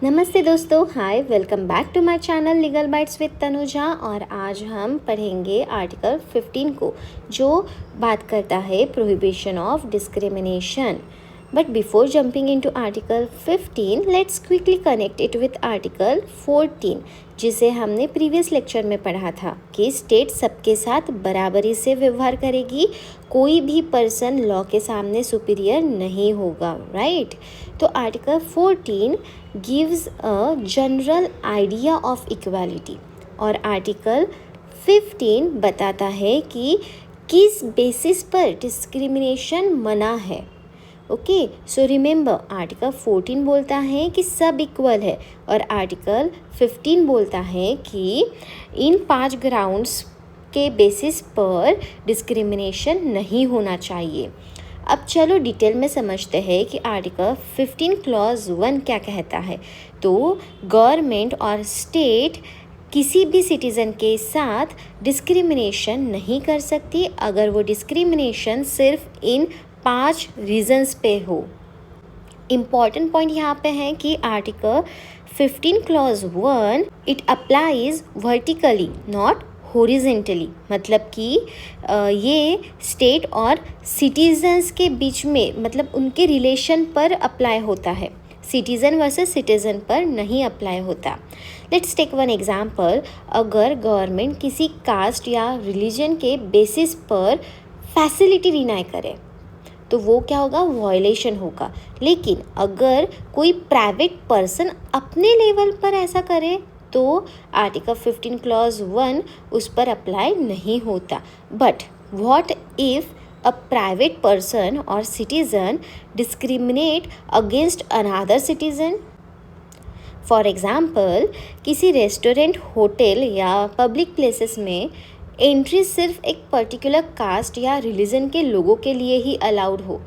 नमस्ते दोस्तों, hi, welcome back to my channel legal bytes with Tanuja. और आज हम पढ़ेंगे आर्टिकल 15 को, जो बात करता है prohibition of discrimination. But before jumping into article 15, let's quickly connect it with article 14, जिसे हमने प्रीवियस लेक्चर में पढ़ा था कि स्टेट सबके साथ बराबरी से व्यवहार करेगी, कोई भी पर्सन लॉ के सामने सुपीरियर नहीं होगा, राइट। तो article 14 gives a general idea of equality और आर्टिकल 15 बताता है कि किस बेसिस पर डिस्क्रिमिनेशन मना है। ओके, सो रिमेंबर, आर्टिकल 14 बोलता है कि सब इक्वल है और आर्टिकल 15 बोलता है कि इन 5 ग्राउंड्स के बेसिस पर डिस्क्रिमिनेशन नहीं होना चाहिए। अब चलो डिटेल में समझते हैं कि आर्टिकल 15 क्लॉज 1 क्या कहता है। तो गवर्नमेंट और स्टेट किसी भी सिटीज़न के साथ डिस्क्रिमिनेशन नहीं कर सकती अगर वो डिस्क्रिमिनेशन सिर्फ इन 5 रीजन्स पे हो। इम्पॉर्टेंट पॉइंट यहाँ पे है कि article 15 clause 1 it applies vertically not horizontally, मतलब कि ये स्टेट और सिटीजन्स के बीच में, मतलब उनके रिलेशन पर अप्लाई होता है, सिटीज़न वर्सेस सिटीज़न पर नहीं अप्लाई होता। Let's take one example. अगर गवर्नमेंट किसी कास्ट या रिलीजन के बेसिस पर फैसिलिटी डिनाई करे तो वो क्या होगा, वायलेशन होगा। लेकिन अगर कोई प्राइवेट पर्सन अपने लेवल पर ऐसा करे तो आर्टिकल 15 क्लॉज 1 उस पर अप्लाई नहीं होता। But what if a private person और citizen discriminate against another citizen? For example, किसी रेस्टोरेंट, होटल या पब्लिक प्लेसेस में एंट्री सिर्फ एक पर्टिकुलर कास्ट या रिलीजन के लोगों के लिए ही अलाउड हो,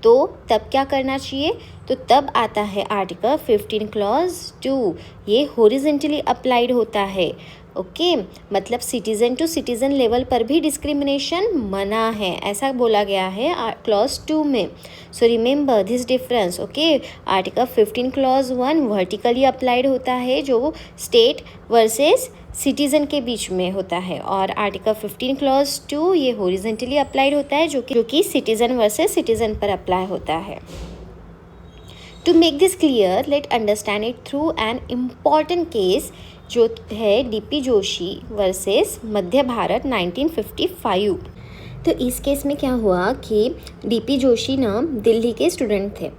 तो तब क्या करना चाहिए? तो तब आता है आर्टिकल 15 क्लॉज 2, ये हॉरिजेंटली अप्लाइड होता है। ओके, मतलब सिटीज़न टू सिटीज़न लेवल पर भी डिस्क्रिमिनेशन मना है, ऐसा बोला गया है क्लॉज 2 में। So remember this difference. Okay, article 15 clause 1 vertically applied होता है, जो स्टेट वर्सेस सिटीज़न के बीच में होता है, और आर्टिकल 15 क्लॉज 2 ये हॉरिजेंटली अप्लाइड होता है, जो कि सिटीज़न वर्सेस सिटीज़न पर अप्लाई होता है। To make this clear, let understand it through an important case, जो है डीपी जोशी वर्सेस मध्य भारत 1955। तो इस केस में क्या हुआ कि डीपी जोशी ना दिल्ली के स्टूडेंट थे।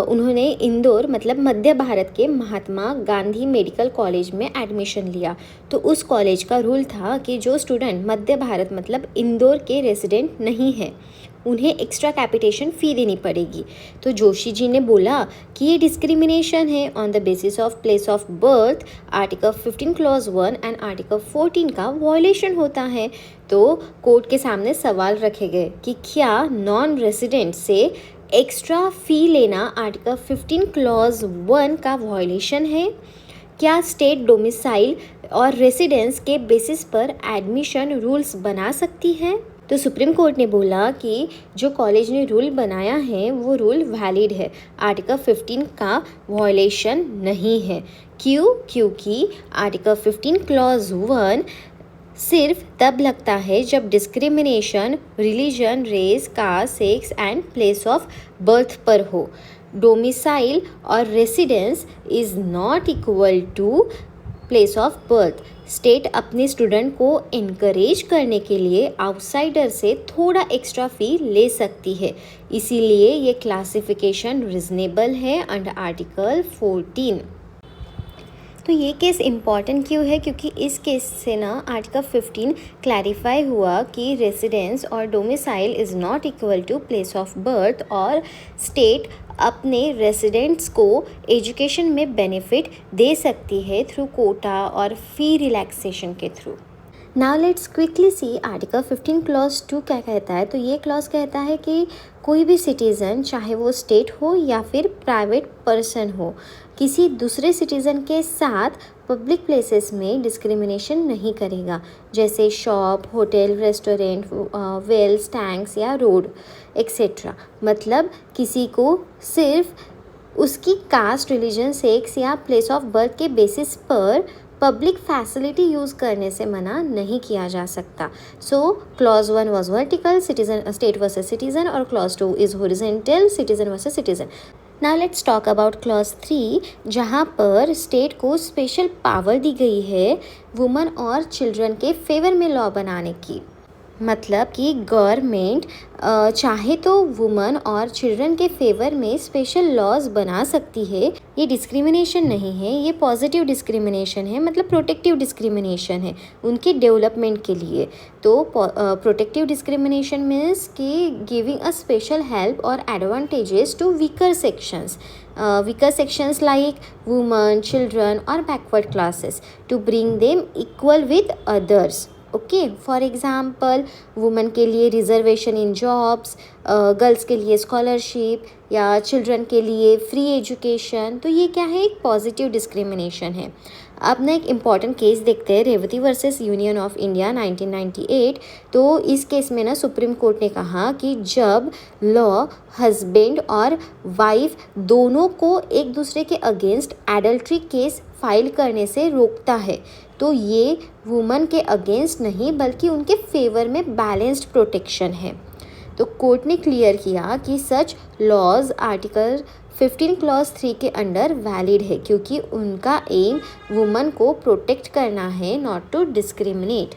उन्होंने इंदौर, मतलब मध्य भारत के महात्मा गांधी मेडिकल कॉलेज में एडमिशन लिया। तो उस कॉलेज का रूल था कि जो स्टूडेंट मध्य भारत, मतलब इंदौर के रेजिडेंट नहीं हैं, उन्हें एक्स्ट्रा कैपिटेशन फ़ी देनी पड़ेगी। तो जोशी जी ने बोला कि ये डिस्क्रिमिनेशन है on the basis of place of birth. Article 15 clause 1 and article 14 का वॉयलेशन होता है। तो कोर्ट के सामने सवाल रखे गए कि क्या नॉन रेजिडेंट से एक्स्ट्रा फ़ी लेना आर्टिकल 15 क्लॉज 1 का वॉयलेशन है? क्या स्टेट डोमिसाइल और रेसिडेंस के बेसिस पर एडमिशन रूल्स बना सकती है? तो सुप्रीम कोर्ट ने बोला कि जो कॉलेज ने रूल बनाया है वो रूल वैलिड है, आर्टिकल 15 का वॉयलेशन नहीं है। क्यों? क्योंकि आर्टिकल 15 क्लॉज 1 सिर्फ तब लगता है जब discrimination religion, race, caste, sex and place of birth पर हो। डोमिसाइल और residence is not equal to place of birth. State अपने स्टूडेंट को इनकरेज करने के लिए आउटसाइडर से थोड़ा एक्स्ट्रा फ़ी ले सकती है, इसीलिए ये क्लासिफिकेशन रिजनेबल है अंडर आर्टिकल 14। तो ये केस इम्पॉर्टेंट क्यों है? क्योंकि इस केस से ना आर्टिकल 15 क्लैरिफाई हुआ कि रेसिडेंस और domicile is not equal to place of birth, और स्टेट अपने रेसिडेंट्स को एजुकेशन में बेनिफिट दे सकती है थ्रू कोटा और फ़ी रिलैक्सेशन के through. Now let's quickly see article 15 clause 2 क्या कहता है। तो ये क्लॉज कहता है कि कोई भी सिटीज़न, चाहे वो स्टेट हो या फिर प्राइवेट पर्सन हो, किसी दूसरे सिटीज़न के साथ पब्लिक प्लेसेस में डिस्क्रिमिनेशन नहीं करेगा, जैसे shop, hotel, restaurant, wells, tanks या रोड एक्सेट्रा। मतलब किसी को सिर्फ उसकी कास्ट, रिलीजन, सेक्स या प्लेस ऑफ बर्थ के बेसिस पर पब्लिक फैसिलिटी यूज़ करने से मना नहीं किया जा सकता। So clause 1 was vertical, citizen state versus citizen, और clause 2 is horizontal, citizen versus citizen. Now let's talk about clause 3, जहाँ पर स्टेट को स्पेशल पावर दी गई है वुमन और चिल्ड्रन के फेवर में लॉ बनाने की। मतलब कि गवर्नमेंट चाहे तो वुमन और चिल्ड्रन के फेवर में स्पेशल लॉज बना सकती है। ये डिस्क्रिमिनेशन नहीं है, ये पॉजिटिव डिस्क्रिमिनेशन है, मतलब प्रोटेक्टिव डिस्क्रिमिनेशन है उनके डेवलपमेंट के लिए। तो प्रोटेक्टिव डिस्क्रिमिनेशन मीन्स कि गिविंग अ स्पेशल हेल्प और advantages to weaker sections like women, children or backward classes to bring them equal with others. Okay, for example women के लिए रिजर्वेशन इन jobs, girls के लिए scholarship या children के लिए free education. तो ये क्या है, एक पॉजिटिव डिस्क्रिमिनेशन है। अब ना एक इम्पॉर्टेंट केस देखते हैं, Revathi versus union of India 1998। तो इस केस में ना सुप्रीम कोर्ट ने कहा कि जब लॉ हस्बैंड और वाइफ दोनों को एक दूसरे के अगेंस्ट एडल्ट्री केस फाइल करने से रोकता है, तो ये वुमन के अगेंस्ट नहीं बल्कि उनके फेवर में बैलेंस्ड प्रोटेक्शन है। तो कोर्ट ने क्लियर किया कि सच लॉज आर्टिकल 15 क्लॉज 3 के अंडर वैलिड है, क्योंकि उनका एम वुमन को प्रोटेक्ट करना है, not to discriminate.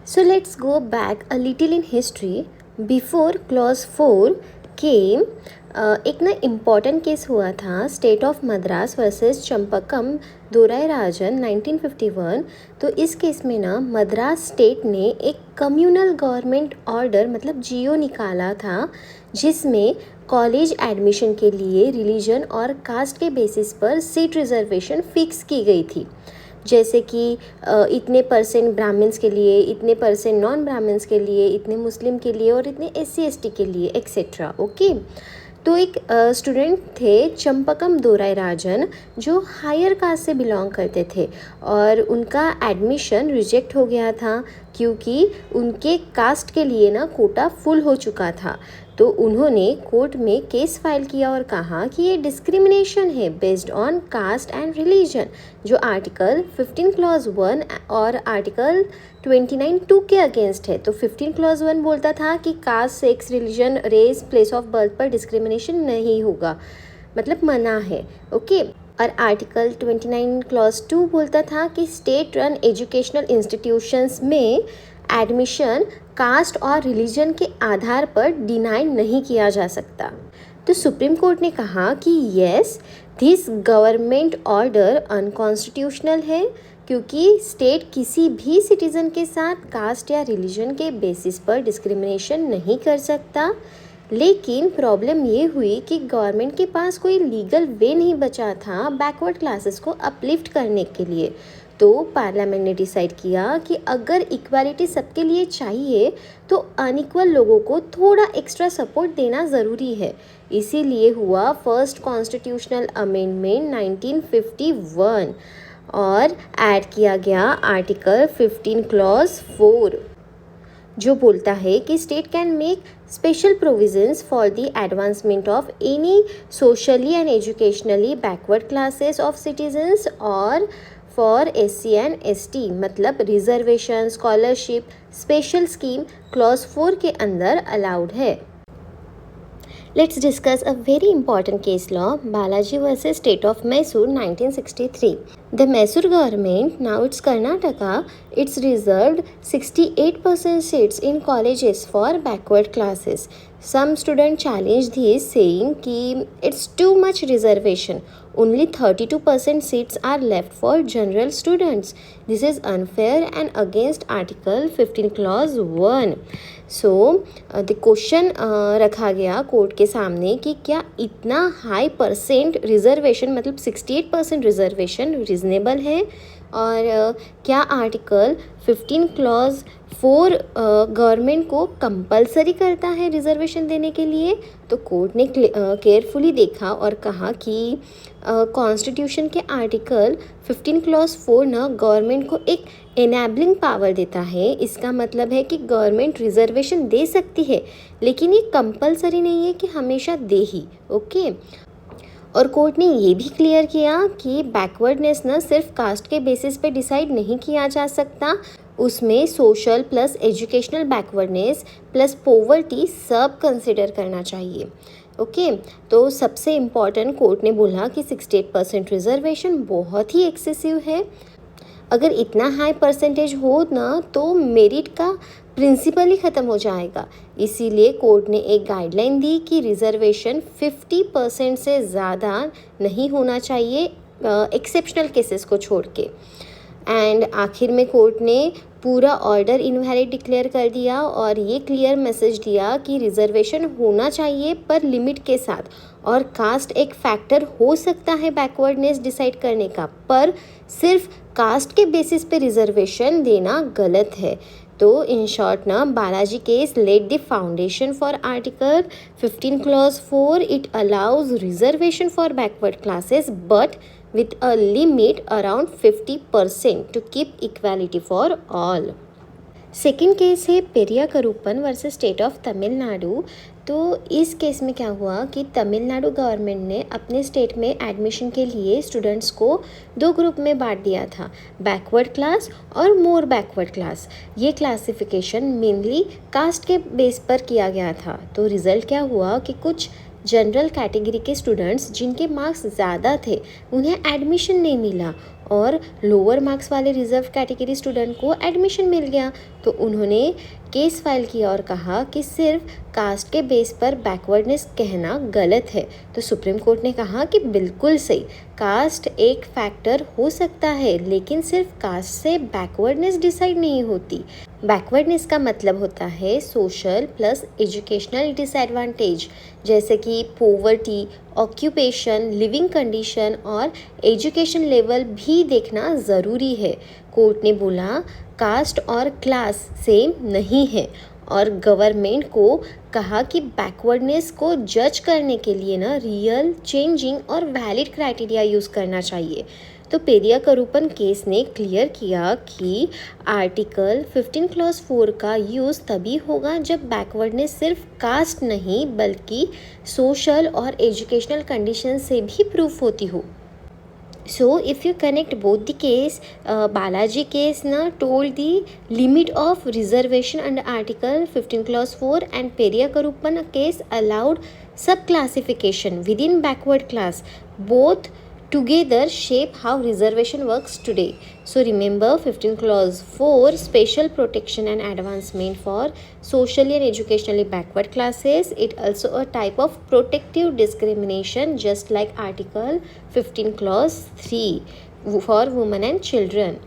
So let's go back a little in history. Before clause 4 came एक ना इम्पॉर्टेंट केस हुआ था, state of Madras versus Champakam Dorairajan 1951। तो इस केस में ना मद्रास स्टेट ने एक कम्युनल गवर्नमेंट ऑर्डर मतलब जीओ निकाला था, जिसमें कॉलेज एडमिशन के लिए रिलीजन और कास्ट के बेसिस पर सीट रिजर्वेशन फिक्स की गई थी। जैसे कि इतने परसेंट ब्राह्मण्स के लिए, इतने परसेंट नॉन ब्राह्मण्स के लिए, इतने मुस्लिम के लिए और इतने SC/ST के लिए एक्सेट्रा। ओके, तो एक स्टूडेंट थे चंपकम दोरायराजन जो हायर कास्ट से बिलोंग करते थे और उनका एडमिशन रिजेक्ट हो गया था क्योंकि उनके कास्ट के लिए ना कोटा फुल हो चुका था। तो उन्होंने कोर्ट में केस फाइल किया और कहा कि ये डिस्क्रिमिनेशन है based on caste and religion, जो आर्टिकल 15 क्लॉज 1 और आर्टिकल 29(2) के अगेंस्ट है। तो 15 क्लॉज 1 बोलता था कि caste, sex, religion, race, place of birth पर डिस्क्रिमिनेशन नहीं होगा, मतलब मना है। ओके, और आर्टिकल 29 क्लॉज 2 बोलता था कि स्टेट रन एजुकेशनल इंस्टीट्यूशंस में एडमिशन कास्ट और रिलीजन के आधार पर डिनाई नहीं किया जा सकता। तो सुप्रीम कोर्ट ने कहा कि yes, this government order unconstitutional है क्योंकि स्टेट किसी भी सिटीज़न के साथ कास्ट या रिलीजन के बेसिस पर डिस्क्रिमिनेशन नहीं कर सकता। लेकिन प्रॉब्लम ये हुई कि गवर्नमेंट के पास कोई लीगल वे नहीं बचा था बैकवर्ड क्लासेस को अपलिफ्ट करने के लिए। तो पार्लियामेंट ने डिसाइड किया कि अगर इक्वालिटी सबके लिए चाहिए तो अनइक्वल लोगों को थोड़ा एक्स्ट्रा सपोर्ट देना ज़रूरी है। इसीलिए हुआ फर्स्ट कॉन्स्टिट्यूशनल अमेंडमेंट 1951 और ऐड किया गया आर्टिकल 15 क्लॉज 4, जो बोलता है कि state can make special provisions for the advancement of any socially and educationally backward classes of citizens और फॉर SC एंड ST, मतलब reservation, scholarship, special scheme clause 4 के अंदर अलाउड है। Let's discuss a very important case law, Balaji versus State of Mysore 1963. The Mysore government, now it's Karnataka, it's reserved 68% seats in colleges for backward classes. Some students challenge this saying कि it's too much reservation. Only 32% seats are left for general students. This is unfair and against Article 15 Clause 1. So the question रखा गया court के सामने कि क्या इतना high percent reservation मतलब 68% reservation reasonable है और क्या आर्टिकल 15 क्लॉज 4 गवर्नमेंट को कंपलसरी करता है रिजर्वेशन देने के लिए। तो कोर्ट ने केयरफुली देखा और कहा कि कॉन्स्टिट्यूशन के आर्टिकल 15 क्लॉज 4 ना गवर्नमेंट को एक एनेबलिंग पावर देता है। इसका मतलब है कि गवर्नमेंट रिजर्वेशन दे सकती है लेकिन ये कंपलसरी नहीं है कि हमेशा दे ही। ओके, और कोर्ट ने ये भी क्लियर किया कि बैकवर्डनेस ना सिर्फ कास्ट के बेसिस पे डिसाइड नहीं किया जा सकता, उसमें social plus educational backwardness plus poverty सब कंसिडर करना चाहिए। ओके तो सबसे इम्पॉर्टेंट कोर्ट ने बोला कि 68% रिजर्वेशन बहुत ही एक्सेसिव है। अगर इतना हाई परसेंटेज हो ना तो मेरिट का प्रिंसिपल ही ख़त्म हो जाएगा। इसीलिए कोर्ट ने एक गाइडलाइन दी कि रिजर्वेशन 50% से ज़्यादा नहीं होना चाहिए एक्सेप्शनल केसेस को छोड़ के। एंड आखिर में कोर्ट ने पूरा ऑर्डर इनवैलिड डिक्लेयर कर दिया और ये क्लियर मैसेज दिया कि रिजर्वेशन होना चाहिए पर लिमिट के साथ, और कास्ट एक फैक्टर हो सकता है बैकवर्डनेस डिसाइड करने का, पर सिर्फ कास्ट के बेसिस पे रिजर्वेशन देना गलत है। तो इन शॉर्ट ना Balaji case led the foundation for article 15 clause 4। It allows reservation for backward classes but with a limit around 50% to keep equality for all। Second case है Periya Karuppan versus state of Tamil Nadu. तो इस case में क्या हुआ कि Tamil Nadu government ने अपने स्टेट में एडमिशन के लिए स्टूडेंट्स को 2 ग्रुप में बांट दिया था, बैकवर्ड क्लास और मोर बैकवर्ड क्लास। ये क्लासिफिकेशन मेनली कास्ट के बेस पर किया गया था। तो रिज़ल्ट क्या हुआ कि कुछ जनरल कैटेगरी के स्टूडेंट्स जिनके मार्क्स ज़्यादा थे उन्हें एडमिशन नहीं मिला, और लोअर मार्क्स वाले रिजर्व कैटेगरी स्टूडेंट को एडमिशन मिल गया। तो उन्होंने केस फाइल किया और कहा कि सिर्फ कास्ट के बेस पर बैकवर्डनेस कहना गलत है। तो सुप्रीम कोर्ट ने कहा कि बिल्कुल सही, कास्ट एक फैक्टर हो सकता है लेकिन सिर्फ कास्ट से बैकवर्डनेस डिसाइड नहीं होती। बैकवर्डनेस का मतलब होता है सोशल प्लस एजुकेशनल डिसएडवांटेज, जैसे कि पॉवर्टी, ऑक्यूपेशन, लिविंग कंडीशन और एजुकेशन लेवल भी देखना ज़रूरी है। कोर्ट ने बोला कास्ट और क्लास सेम नहीं है, और गवर्नमेंट को कहा कि बैकवर्डनेस को जज करने के लिए ना रियल, चेंजिंग और वैलिड क्राइटेरिया यूज़ करना चाहिए। तो पेरिया करूपन केस ने क्लियर किया कि आर्टिकल 15 क्लॉज 4 का यूज़ तभी होगा जब बैकवर्डनेस सिर्फ कास्ट नहीं बल्कि सोशल और एजुकेशनल कंडीशन से भी प्रूफ होती हो। So if you connect both the case, Balaji case na told the limit of reservation under Article 15 clause 4 and Periya Karuppan case allowed sub-classification within backward class. Both together shape how reservation works today. So remember 15 clause 4 special protection and advancement for socially and educationally backward classes. It also a type of protective discrimination just like article 15 clause 3 for women and children।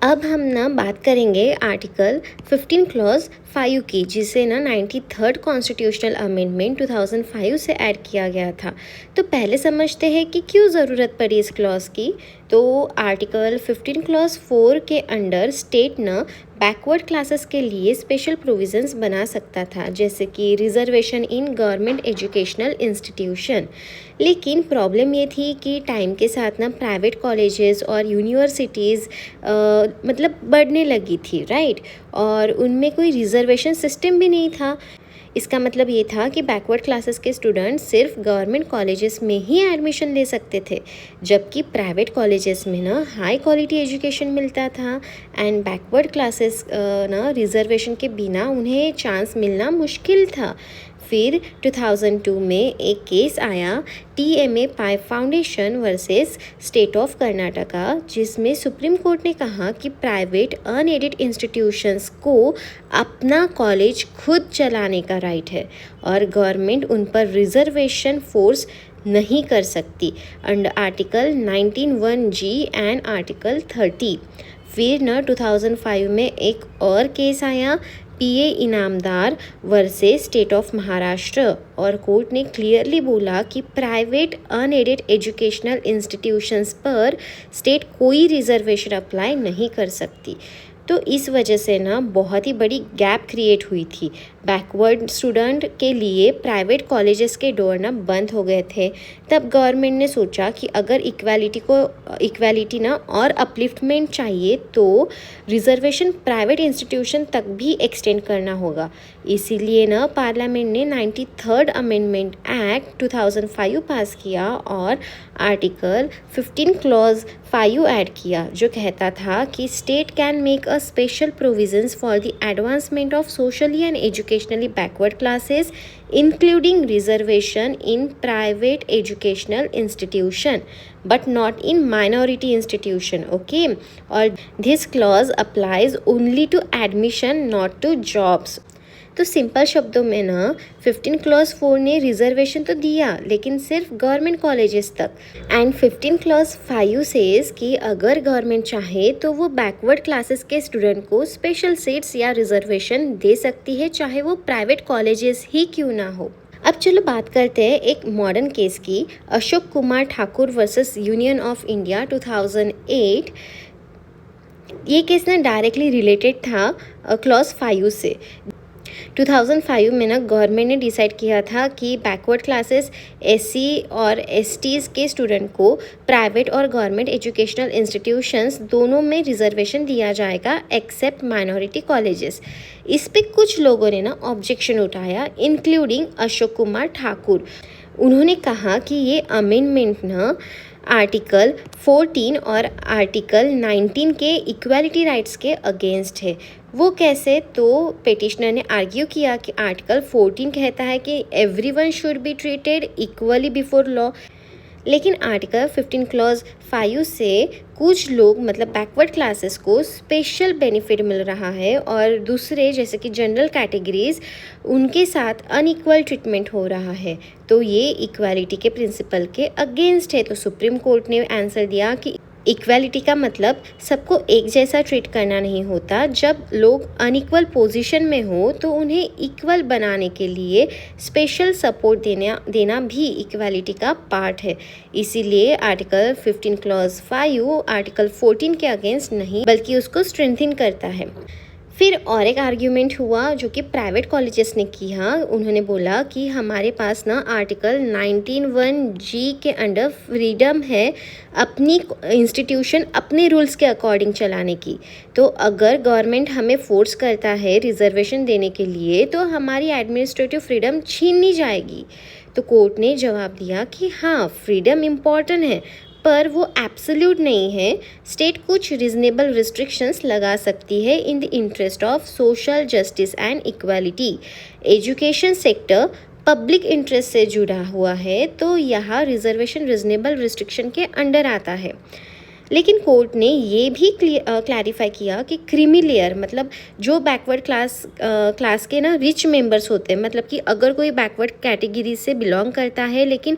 अब हम ना बात करेंगे article 15 clause 5 की, जिसे ना 93rd constitutional amendment 2005 से add किया गया था। तो पहले समझते हैं कि क्यों ज़रूरत पड़ी इस क्लॉज की। तो आर्टिकल 15 क्लॉज 4 के अंडर स्टेट ना बैकवर्ड क्लासेस के लिए स्पेशल प्रोविजंस बना सकता था, जैसे कि reservation in government educational institution. लेकिन प्रॉब्लम ये थी कि टाइम के साथ ना प्राइवेट कॉलेजेस और यूनिवर्सिटीज़ मतलब बढ़ने लगी थी, राइट, और उनमें कोई रिजर्वेशन सिस्टम भी नहीं था। इसका मतलब ये था कि बैकवर्ड क्लासेस के स्टूडेंट्स सिर्फ गवर्नमेंट कॉलेजेस में ही एडमिशन ले सकते थे, जबकि प्राइवेट कॉलेजेस में ना हाई क्वालिटी एजुकेशन मिलता था एंड बैकवर्ड क्लासेस ना रिजर्वेशन के बिना उन्हें चांस मिलना मुश्किल था। फिर 2002 में एक केस आया TMA pi foundation versus state of Karnataka, जिसमें सुप्रीम कोर्ट ने कहा कि प्राइवेट अनएडेड इंस्टीट्यूशंस को अपना कॉलेज खुद चलाने का राइट है और गवर्नमेंट उन पर रिजर्वेशन फोर्स नहीं कर सकती under article 19(1)(g) and article 30। फिर न 2005 में एक और केस आया PA Inamdar versus state of Maharashtra, और कोर्ट ने क्लियरली बोला कि प्राइवेट अनएडेड एजुकेशनल इंस्टीट्यूशंस पर स्टेट कोई रिजर्वेशन अप्लाई नहीं कर सकती। तो इस वजह से ना बहुत ही बड़ी गैप क्रिएट हुई थी। बैकवर्ड स्टूडेंट के लिए प्राइवेट कॉलेजेस के डोर ना बंद हो गए थे। तब गवर्नमेंट ने सोचा कि अगर इक्वालिटी ना और अपलिफ्टमेंट चाहिए तो रिजर्वेशन प्राइवेट इंस्टीट्यूशन तक भी एक्सटेंड करना होगा। इसीलिए ना पार्लियामेंट ने 93rd अमेंडमेंट एक्ट 2005 पास किया और आर्टिकल 15 क्लॉज 5 ऐड किया, जो कहता था कि state can make a special provisions for the advancement of socially and educationally backward classes including reservation in private educational institution but not in minority institution. Okay, or this clause applies only to admission, not to jobs. तो simple शब्दों में ना 15 clause 4 ने reservation तो दिया लेकिन सिर्फ government colleges तक, एंड 15 क्लॉज 5 सेज कि अगर गवर्नमेंट चाहे तो वो बैकवर्ड क्लासेस के स्टूडेंट को स्पेशल सीट्स या रिजर्वेशन दे सकती है, चाहे वो प्राइवेट कॉलेजेस ही क्यों ना हो। अब चलो बात करते हैं एक मॉडर्न केस की, Ashok Kumar Thakur versus union of India 2008। ये केस ना डायरेक्टली रिलेटेड था क्लॉज 5 से। 2005 में ना गवर्नमेंट ने डिसाइड किया था कि बैकवर्ड क्लासेस एससी और एसटीज़ के स्टूडेंट को प्राइवेट और गवर्नमेंट एजुकेशनल इंस्टीट्यूशंस दोनों में रिजर्वेशन दिया जाएगा एक्सेप्ट माइनॉरिटी कॉलेजेस। इस पे कुछ लोगों ने ना ऑब्जेक्शन उठाया, इंक्लूडिंग अशोक कुमार ठाकुर। उन्होंने कहा कि ये अमेंडमेंट ना आर्टिकल 14 और आर्टिकल 19 के इक्वालिटी राइट्स के अगेंस्ट है। वो कैसे? तो पेटिशनर ने आर्ग्यू किया कि आर्टिकल 14 कहता है कि everyone should be treated equally before law, लेकिन आर्टिकल 15 क्लॉज 5 से कुछ लोग मतलब बैकवर्ड क्लासेस को स्पेशल बेनिफिट मिल रहा है और दूसरे जैसे कि जनरल कैटेगरीज उनके साथ अनइक्वल ट्रीटमेंट हो रहा है। तो ये इक्वालिटी के प्रिंसिपल के अगेंस्ट है। तो सुप्रीम कोर्ट ने आंसर दिया कि इक्वालिटी का मतलब सबको एक जैसा ट्रीट करना नहीं होता। जब लोग अनइक्वल पोजीशन में हो तो उन्हें इक्वल बनाने के लिए स्पेशल सपोर्ट देना भी इक्वालिटी का पार्ट है। इसीलिए आर्टिकल 15 क्लॉज 5 आर्टिकल 14 के अगेंस्ट नहीं बल्कि उसको स्ट्रेंथन करता है। फिर और एक आर्ग्यूमेंट हुआ जो कि प्राइवेट कॉलेजेस ने किया। उन्होंने बोला कि हमारे पास ना आर्टिकल 19(1)(g) के अंडर फ्रीडम है अपनी इंस्टीट्यूशन अपने रूल्स के अकॉर्डिंग चलाने की। तो अगर गवर्नमेंट हमें फोर्स करता है रिजर्वेशन देने के लिए तो हमारी एडमिनिस्ट्रेटिव फ्रीडम छीनी जाएगी। तो कोर्ट ने जवाब दिया कि हाँ, फ्रीडम इम्पॉर्टेंट है पर वो एब्सोल्यूट नहीं है। स्टेट कुछ रिजनेबल रिस्ट्रिक्शंस लगा सकती है in the interest of social justice and equality. Education sector public interest से जुड़ा हुआ है तो यहाँ रिजर्वेशन रिजनेबल रिस्ट्रिक्शन के अंडर आता है। लेकिन कोर्ट ने ये भी क्लैरिफाई किया कि क्रीमी लेयर मतलब जो बैकवर्ड क्लास के ना रिच मेंबर्स होते हैं, मतलब कि अगर कोई बैकवर्ड कैटेगरी से बिलोंग करता है लेकिन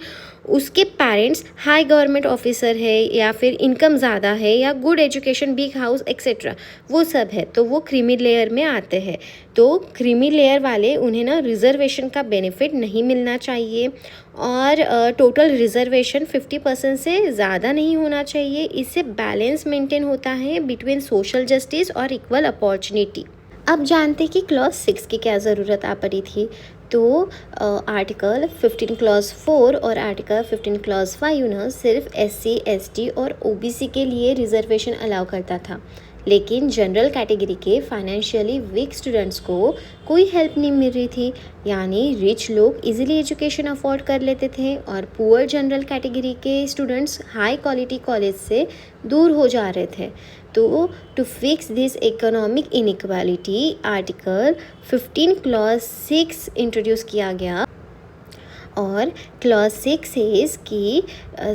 उसके पेरेंट्स हाई गवर्नमेंट ऑफिसर है या फिर इनकम ज़्यादा है या good education, big house etcetera, वो सब है तो वो क्रीमी लेयर में आते हैं। तो क्रीमी लेयर वाले उन्हें ना रिजर्वेशन का बेनिफिट नहीं मिलना चाहिए और टोटल रिजर्वेशन 50% से ज़्यादा नहीं होना चाहिए। इससे बैलेंस मेंटेन होता है बिटवीन सोशल जस्टिस और इक्वल अपॉर्चुनिटी। अब जानते कि क्लॉज 6 की क्या ज़रूरत आ पड़ी थी। तो आर्टिकल 15 क्लॉज 4 और आर्टिकल 15 क्लॉज 5 ना सिर्फ SC, ST और OBC के लिए रिजर्वेशन अलाउ करता था, लेकिन जनरल कैटेगरी के फाइनेंशियली वीक स्टूडेंट्स को कोई हेल्प नहीं मिल रही थी। यानी रिच लोग इजीली एजुकेशन अफोर्ड कर लेते थे और पुअर जनरल कैटेगरी के स्टूडेंट्स हाई क्वालिटी कॉलेज से दूर हो जा रहे थे। तो to fix this economic inequality article 15 clause 6 introduce किया गया और क्लॉज 6 सेज कि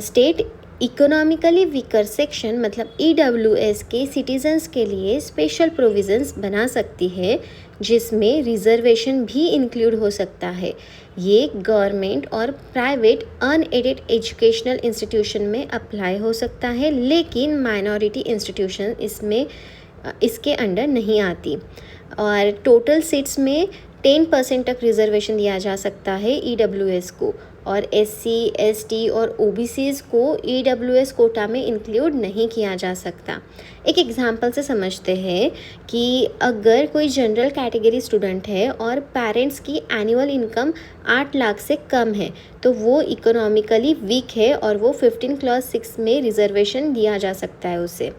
स्टेट इकोनॉमिकली वीकर सेक्शन मतलब EWS के सिटीजन्स के लिए स्पेशल प्रोविजंस बना सकती है जिसमें रिजर्वेशन भी इंक्लूड हो सकता है। ये गवर्नमेंट और प्राइवेट अनएडेड एजुकेशनल इंस्टीट्यूशन में अप्लाई हो सकता है, लेकिन माइनॉरिटी इंस्टीट्यूशन इसके अंडर नहीं आती। और टोटल सीट्स में 10% तक रिजर्वेशन दिया जा सकता है EWS को और SC, ST और OBCs को EWS कोटा में इंक्लूड नहीं किया जा सकता। एक एग्जांपल से समझते हैं कि अगर कोई जनरल कैटेगरी स्टूडेंट है और पेरेंट्स की एनुअल इनकम 8 लाख से कम है तो वो इकोनॉमिकली वीक है और वो 15 क्लास 6 में रिजर्वेशन दिया जा सकता है उसे।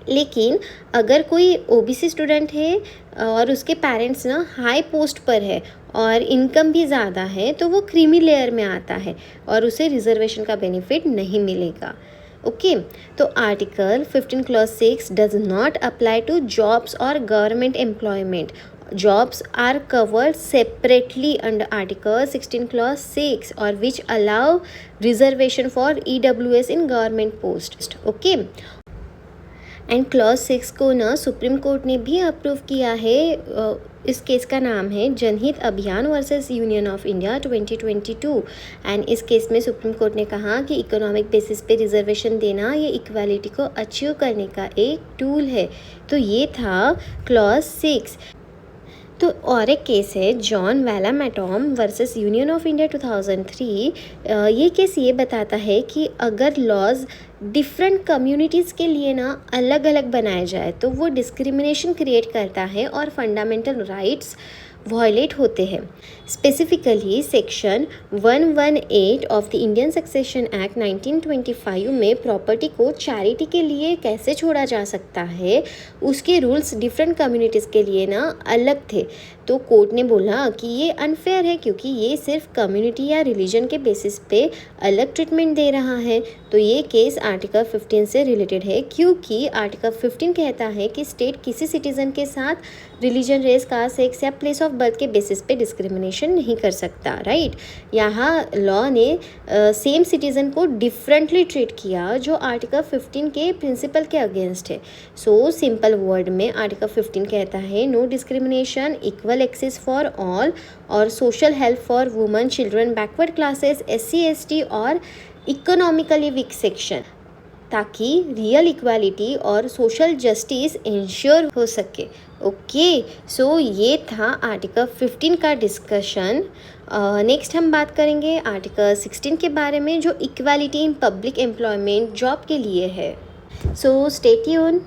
लेकिन अगर कोई OBC स्टूडेंट है और उसके पेरेंट्स ना हाई पोस्ट पर है और इनकम भी ज़्यादा है तो वो क्रीमी लेयर में आता है और उसे रिजर्वेशन का बेनिफिट नहीं मिलेगा। ओके तो article 15 clause 6 does not apply to jobs और government employment. Jobs are covered separately under Article 16 Clause 6 or which allow reservation for EWS in government posts. Okay. And clause 6 को ना supreme court ने भी approve किया है। इस case का नाम है जनहित अभियान versus union of India 2022 and इस केस में सुप्रीम कोर्ट ने कहा कि इकोनॉमिक बेसिस पे रिजर्वेशन देना ये इक्वालिटी को अचीव करने का एक टूल है। तो ये था क्लॉज 6। तो और एक केस है John Vallamattom versus union of India 2003। ये केस ये बताता है कि अगर लॉज डिफरेंट कम्युनिटीज़ के लिए ना अलग अलग बनाया जाए तो वो डिस्क्रिमिनेशन क्रिएट करता है और फंडामेंटल राइट्स वायलेट होते हैं। Specifically section 118 of the Indian succession act 1925 में प्रॉपर्टी को चैरिटी के लिए कैसे छोड़ा जा सकता है उसके रूल्स डिफरेंट कम्युनिटीज़ के लिए ना अलग थे। तो कोर्ट ने बोला कि ये अनफेयर है क्योंकि ये सिर्फ कम्युनिटी या रिलीजन के बेसिस पे अलग ट्रीटमेंट दे रहा है। तो ये केस आर्टिकल 15 से रिलेटेड है क्योंकि आर्टिकल 15 कहता है कि स्टेट किसी सिटीज़न के साथ रिलीजन, रेस, कास्ट, सेक्स या प्लेस ऑफ बर्थ के बेसिस पे डिस्क्रिमिनेशन नहीं कर सकता। राइट, यहाँ लॉ ने सेम सिटीज़न को डिफरेंटली ट्रीट किया जो आर्टिकल 15 के प्रिंसिपल के अगेंस्ट है। सो सिंपल वर्ड में आर्टिकल 15 कहता है no discrimination, equal access for all और social help for women, children, backward classes, SC, ST और इकोनॉमिकली वीक सेक्शन, ताकि रियल इक्वालिटी और सोशल जस्टिस इंश्योर हो सके। ओके सो ये था आर्टिकल 15 का डिस्कशन। नेक्स्ट हम बात करेंगे आर्टिकल 16 के बारे में जो equality in public employment job के लिए है। So stay tune.